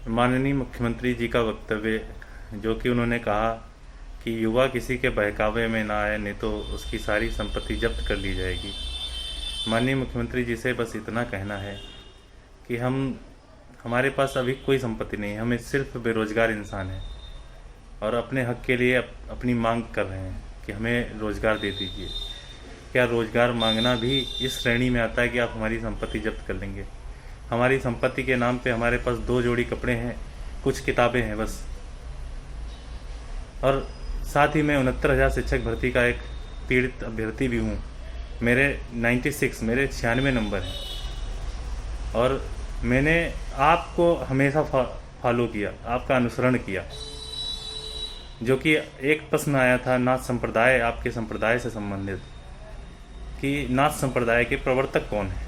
माननीय मुख्यमंत्री जी का वक्तव्य, जो कि उन्होंने कहा कि युवा किसी के बहकावे में ना आए, नहीं तो उसकी सारी संपत्ति जब्त कर ली जाएगी। माननीय मुख्यमंत्री जी से बस इतना कहना है कि हमारे पास अभी कोई संपत्ति नहीं है, हमें सिर्फ बेरोजगार इंसान है और अपने हक के लिए अपनी मांग कर रहे हैं कि हमें रोज़गार दे दीजिए। क्या रोज़गार मांगना भी इस श्रेणी में आता है कि आप हमारी संपत्ति जब्त कर लेंगे? हमारी संपत्ति के नाम पे हमारे पास 2 जोड़ी कपड़े हैं, कुछ किताबें हैं बस। और साथ ही मैं 69,000 शिक्षक भर्ती का एक पीड़ित अभ्यर्थी भी हूँ। मेरे 96 नंबर हैं और मैंने आपको हमेशा फॉलो किया, आपका अनुसरण किया। जो कि एक प्रश्न आया था नाथ संप्रदाय, आपके संप्रदाय से संबंधित, कि नाथ संप्रदाय के प्रवर्तक कौन है।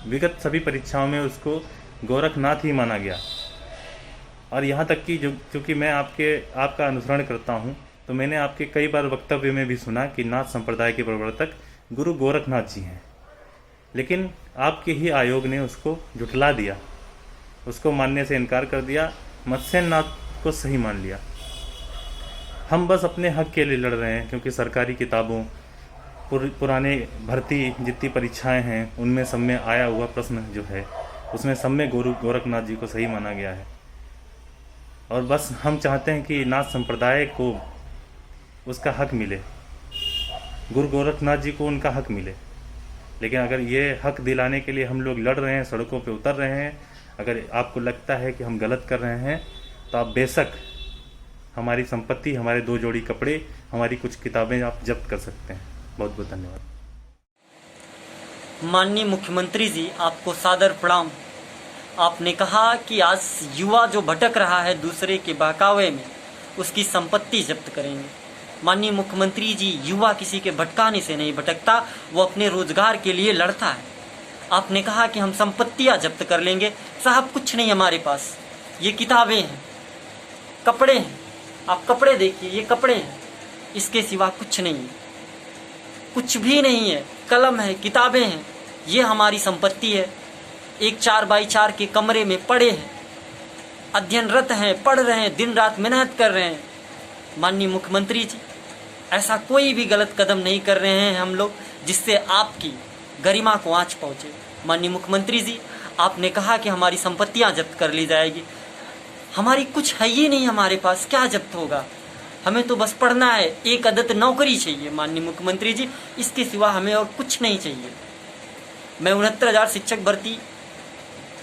विगत सभी परीक्षाओं में उसको गोरखनाथ ही माना गया। और यहाँ तक कि क्योंकि मैं आपका अनुसरण करता हूँ, तो मैंने आपके कई बार वक्तव्य में भी सुना कि नाथ संप्रदाय के प्रवर्तक गुरु गोरखनाथ जी हैं। लेकिन आपके ही आयोग ने उसको झुठला दिया, उसको मानने से इनकार कर दिया, मत्स्यनाथ को सही मान लिया। हम बस अपने हक के लिए लड़ रहे हैं, क्योंकि सरकारी किताबों, पुराने भर्ती जितनी परीक्षाएं हैं, उनमें सब में आया हुआ प्रश्न जो है, उसमें सब में गुरु गोरखनाथ जी को सही माना गया है। और बस हम चाहते हैं कि नाथ संप्रदाय को उसका हक मिले, गुरु गोरखनाथ जी को उनका हक मिले। लेकिन अगर ये हक दिलाने के लिए हम लोग लड़ रहे हैं, सड़कों पे उतर रहे हैं, अगर आपको लगता है कि हम गलत कर रहे हैं, तो आप बेशक हमारी संपत्ति, हमारे 2 जोड़ी कपड़े, हमारी कुछ किताबें आप जब्त कर सकते हैं। बहुत बहुत धन्यवाद। माननीय मुख्यमंत्री जी, आपको सादर प्रणाम। आपने कहा कि आज युवा जो भटक रहा है दूसरे के बहकावे में, उसकी संपत्ति जब्त करेंगे। माननीय मुख्यमंत्री जी, युवा किसी के भटकाने से नहीं भटकता, वो अपने रोजगार के लिए लड़ता है। आपने कहा कि हम संपत्तियां जब्त कर लेंगे। साहब, कुछ नहीं हमारे पास, ये किताबें हैं, कपड़े हैं। आप कपड़े देखिए, ये कपड़े हैं, इसके सिवा कुछ नहीं है, कुछ भी नहीं है। कलम है, किताबें हैं, ये हमारी संपत्ति है। एक 4x4 के कमरे में पड़े हैं, अध्ययनरत हैं, पढ़ रहे हैं, दिन रात मेहनत कर रहे हैं। माननीय मुख्यमंत्री जी, ऐसा कोई भी गलत कदम नहीं कर रहे हैं हम लोग जिससे आपकी गरिमा को आँच पहुँचे। माननीय मुख्यमंत्री जी, आपने कहा कि हमारी संपत्तियाँ जब्त कर ली जाएगी। हमारी कुछ है ही नहीं, हमारे पास क्या जब्त होगा? हमें तो बस पढ़ना है, एक अदद नौकरी चाहिए। माननीय मुख्यमंत्री जी, इसके सिवा हमें और कुछ नहीं चाहिए। मैं 69,000 शिक्षक भर्ती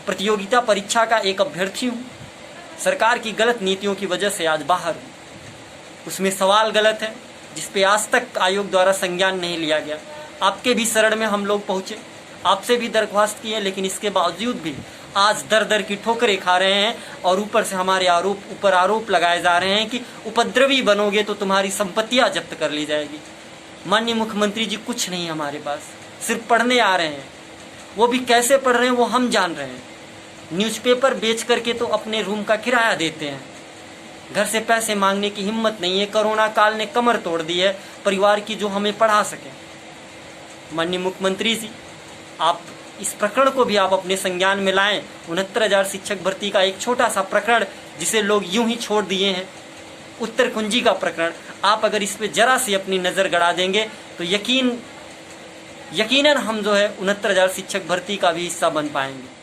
प्रतियोगिता परीक्षा का एक अभ्यर्थी हूँ। सरकार की गलत नीतियों की वजह से आज बाहर हूँ। उसमें सवाल गलत है, जिस पे आज तक आयोग द्वारा संज्ञान नहीं लिया गया। आपके भी शरण में हम लोग पहुँचे, आपसे भी दरख्वास्त की है, लेकिन इसके बावजूद भी आज दर दर की ठोकरें खा रहे हैं। और ऊपर से हमारे आरोप लगाए जा रहे हैं कि उपद्रवी बनोगे तो तुम्हारी संपत्तियां जब्त कर ली जाएगी। माननीय मुख्यमंत्री जी, कुछ नहीं हमारे पास, सिर्फ पढ़ने आ रहे हैं। वो भी कैसे पढ़ रहे हैं वो हम जान रहे हैं। न्यूज़पेपर बेच करके तो अपने रूम का किराया देते हैं, घर से पैसे मांगने की हिम्मत नहीं है। कोरोना काल ने कमर तोड़ दी है परिवार की, जो हमें पढ़ा सके। माननीय मुख्यमंत्री जी, आप इस प्रकरण को भी आप अपने संज्ञान में लाएं। 69,000 शिक्षक भर्ती का एक छोटा सा प्रकरण, जिसे लोग यूं ही छोड़ दिए हैं, उत्तर कुंजी का प्रकरण, आप अगर इस पे जरा सी अपनी नज़र गड़ा देंगे तो यकीनन हम जो है 69,000 शिक्षक भर्ती का भी हिस्सा बन पाएंगे।